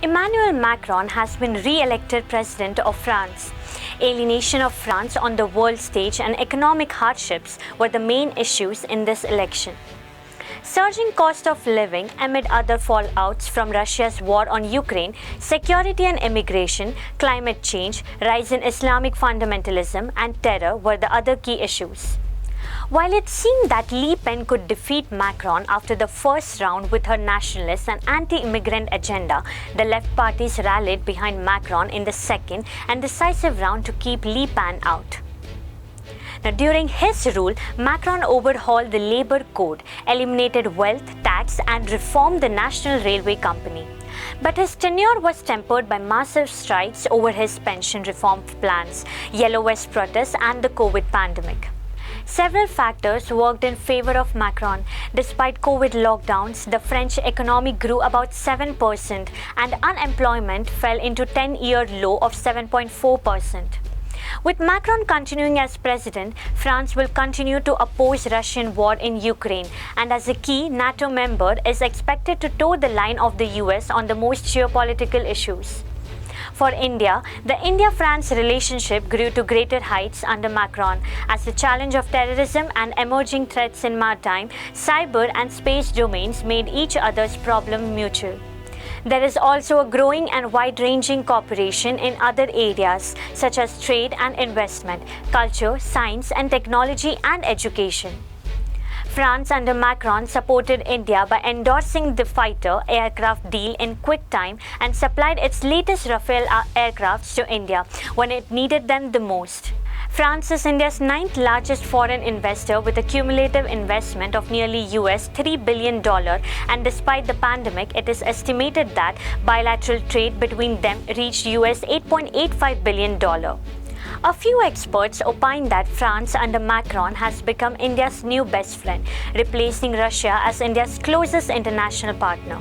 Emmanuel Macron has been re-elected president of France. Alienation of France on the world stage and economic hardships were the main issues in this election. Surging cost of living amid other fallouts from Russia's war on Ukraine, security and immigration, climate change, rise in Islamic fundamentalism and terror were the other key issues. While it seemed that Le Pen could defeat Macron after the first round with her nationalist and anti-immigrant agenda, the left parties rallied behind Macron in the second and decisive round to keep Le Pen out. Now, during his rule, Macron overhauled the labor code, eliminated wealth tax and reformed the National Railway Company. But his tenure was tempered by massive strikes over his pension reform plans, Yellow Vest protests and the COVID pandemic. Several factors worked in favor of Macron. Despite COVID lockdowns, the French economy grew about 7% and unemployment fell into a 10-year low of 7.4%. With Macron continuing as president, France will continue to oppose Russian war in Ukraine and as a key NATO member is expected to toe the line of the US on the most geopolitical issues. For India, the India-France relationship grew to greater heights under Macron as the challenge of terrorism and emerging threats in maritime, cyber and space domains made each other's problem mutual. There is also a growing and wide-ranging cooperation in other areas such as trade and investment, culture, science and technology and education. France under Macron supported India by endorsing the fighter aircraft deal in quick time and supplied its latest Rafale aircrafts to India when it needed them the most. France is India's ninth largest foreign investor with a cumulative investment of nearly $3 billion, and despite the pandemic, it is estimated that bilateral trade between them reached $8.85 billion. A few experts opine that France under Macron has become India's new best friend, replacing Russia as India's closest international partner.